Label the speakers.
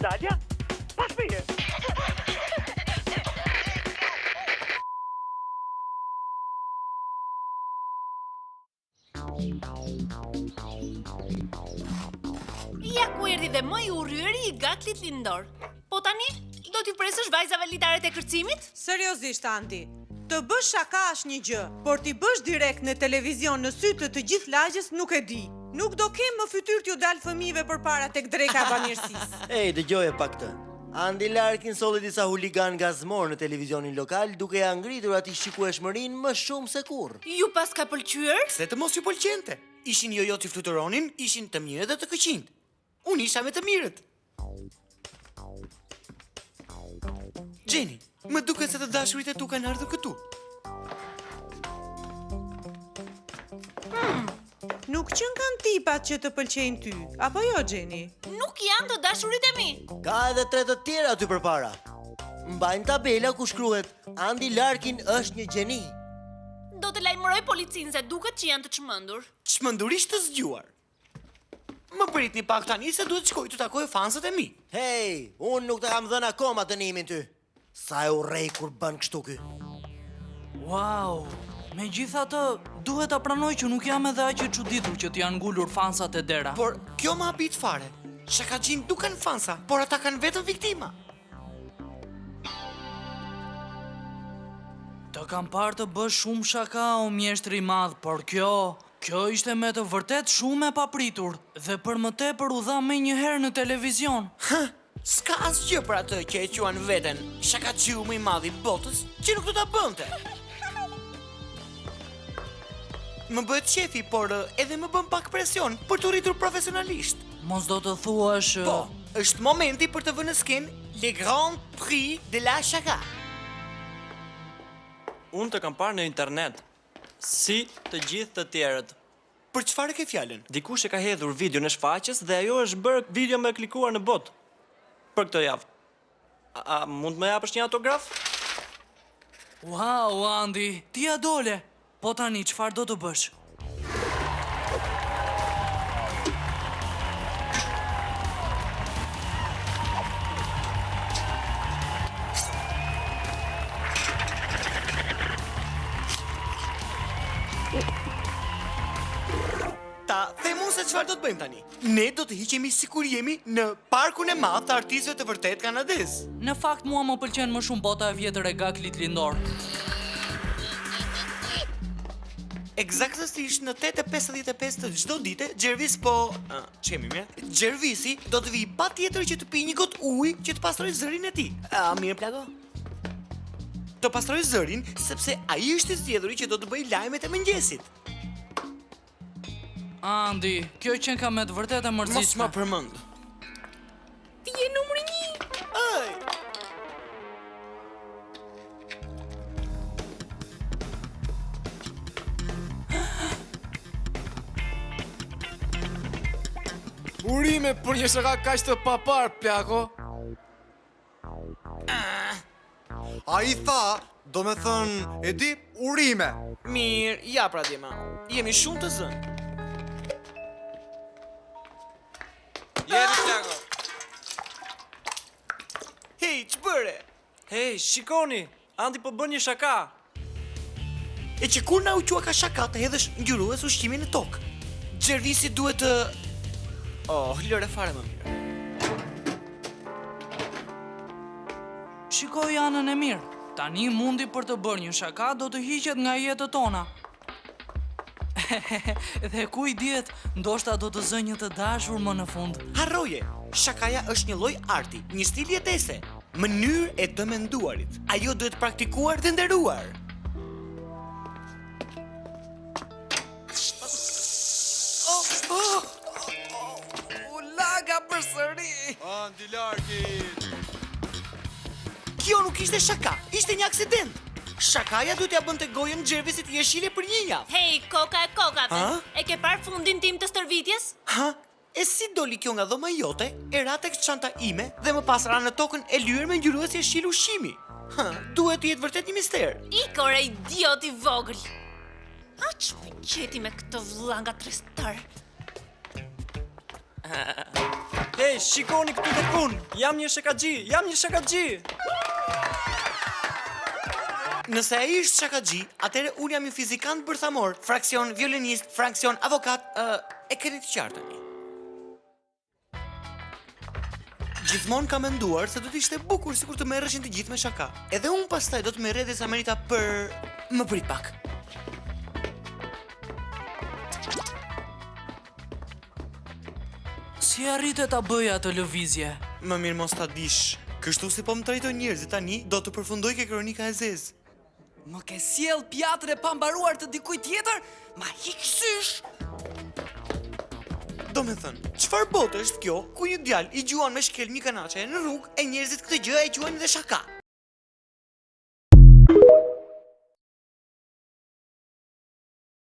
Speaker 1: Nadia, pas meje.
Speaker 2: Ja ku erdhi dhe më i urryeri i Gatlit lindor. Po tani, do t'i presësh vajzave litare të kërcimit?
Speaker 3: Seriozisht, Andi, të bësh shaka është një gjë, por t'i bësh direkt në televizion në sy të gjithë lagjes nuk e di. Nuk do kem më fytyrë t'ju dalë fëmijëve përpara tek dreka e bamirësisë.
Speaker 4: Ej, dëgjoje pak këtë. Andi Larkin solli disa huligan gazmor në televizionin lokal duke ja ngritur atij shikueshmërinë më shumë se kurrë.
Speaker 2: Ju pas ka pëlqyer?
Speaker 5: Se të mos ju pëlqente. Ishin jojo që fluturonin, ishin të mirët dhe të këqinjt. Unë isha me të mirët. Jenny, më duket se të dashurit e tu kanë ardhur këtu.
Speaker 3: Nuk qënë kanë tipat që të pëlqejnë ty, apo jo, Jenny?
Speaker 2: Nuk janë të dashurit e mi.
Speaker 4: Ka edhe 3 të tjera aty përpara. Mbajnë tabela ku shkruhet Andi Larkin është një gjeni.
Speaker 2: Do të lajmëroj policinë se duket që janë të çmendur.
Speaker 5: Çmendurisht të zgjuar. Më pritni pak tani se duhet shkoj të takoj fansët e mi.
Speaker 4: Hej, unë nuk të kam dhënë akoma dënimin ty. Sa e urrej kur bën kështu ky.
Speaker 6: Wow, megjithatë, duhet ta pranoj që nuk jam edhe aq i çuditur që t'janë ngulur fansat e dera.
Speaker 5: Por kjo më habit fare. Shakaxhin duken fansa, por ata kanë vetëm viktima.
Speaker 6: Të kam parë të bësh shumë shaka o mjeshtri i madh, por kjo ishte me të vërtet shumë e papritur dhe për më tepër u dha menjëherë në televizion.
Speaker 5: S'ka asgjë për atë që e quan veten shakaxhiu më i madh i botës që nuk do ta bënte. Më bëhet qefi, por edhe më bën pak presion për të rritur profesionalisht.
Speaker 6: Mos do të thuash...
Speaker 5: Po, është momenti për të vënë në skenë Le Grand Prix de la Chaka.
Speaker 7: Unë të kam parë në internet, si të gjithë të tjerët.
Speaker 5: Për çfarë ke fjalën?
Speaker 7: Dikush e ka hedhur video në shfaqjes dhe ajo është bërë video më e klikuar në botë. Për këtë javë. A mund të më japësh një autograf?
Speaker 6: Wow, Andi, ti a dole. Po tani, çfarë do të bësh?
Speaker 5: Ta themu se çfarë do të bëjmë tani. Ne do të hiqemi sikur jemi në parkun e madh të artistëve të vërtet kanadez.
Speaker 6: Në fakt, mua më pëlqen më shumë bota e vjetër e Gatlit lindor.
Speaker 5: Eksaktësisht në 8:55 të çdo dite, Gjervis çemi mirë? Gjervisi do të vijë patjetër që të pi një gotë ujë që të pastrojë zërin e tij. A mirë plako? Të pastrojë zërin sepse ai është i zgjedhuri që do të bëjë lajmet e mëngjesit.
Speaker 6: Andi, kjo që ka me të vërtet e mërzitshme.
Speaker 5: Mos më përmend.
Speaker 2: Ti je numri 1.
Speaker 5: Aj!
Speaker 8: Urime për një shaka kaq të papar, plako. A i tha, do me thënë, e di, urime.
Speaker 5: Mirë, ja pra djema. Jemi shumë të zënë.
Speaker 8: Jeri, plako.
Speaker 5: Hej, ç'bëre?
Speaker 7: Hej, shikoni, Andi po bën një shaka.
Speaker 5: E që kur na u qua ka shaka të hedhësh ngjyrues ushqimin në tokë. Gjervisi duhet të... Oh, lëre fare më mirë.
Speaker 6: Shikoj anën e mirë. Tani mundi për të bërë një shaka do të hiqet nga jetët tona. Dhe ku i dihet, ndoshta do të zë një të dashur më në fund.
Speaker 5: Harroje, shakaja është një lloj arti, një stil jetese, mënyrë e të menduarit. Ajo duhet praktikuar dhe nderuar.
Speaker 8: U laga për sëri. Andi Larkin.
Speaker 5: Kjo nuk ishte shaka, ishte një aksident. Shakaja duhet ja bënte gojën Gjervisit jeshile për një javë.
Speaker 2: Hej, koka e kokave.
Speaker 5: Ha?
Speaker 2: E ke parë fundin tim të stërvitjes?
Speaker 5: Ha? E si doli kjo nga dhoma jote, e ra tek çanta ime dhe më pas ra në tokën e lyer me ngjyrues jeshil ushqimi. Duhet të jetë vërtet një mister.
Speaker 2: Ikore idiot i vogël. Aq me qeti me këtë vllanga trestar.
Speaker 7: Hey, shikoni këtu tek unë. Jam një shakaxhi.
Speaker 5: Nëse ai është shakaxhi, atëherë unë jam një fizikant bërthamor, fraksion violinist, fraksion avokat, e keni të qartë tani. Gjithmonë kam menduar se do të ishte bukur sikur të merreshin të gjithë me shaka. Edhe unë pastaj do të merrej dhe sa merita për më prit pak.
Speaker 6: Si arrite ta bëja atë lëvizje?
Speaker 5: Më mirë mos ta dish. Kështu si po më trajtoj njerëzit tani, do të përfundoj ke kronika e zezë.
Speaker 6: Më ke sjell pjatrën e pambaruar të dikujt tjetër? Ma hiq sysh.
Speaker 5: Do me thënë, çfarë botë është kjo ku një djalë i gjuan me shkel një kanaçe në rrugë e njerëzit këtë gjë e quajnë dhe shaka?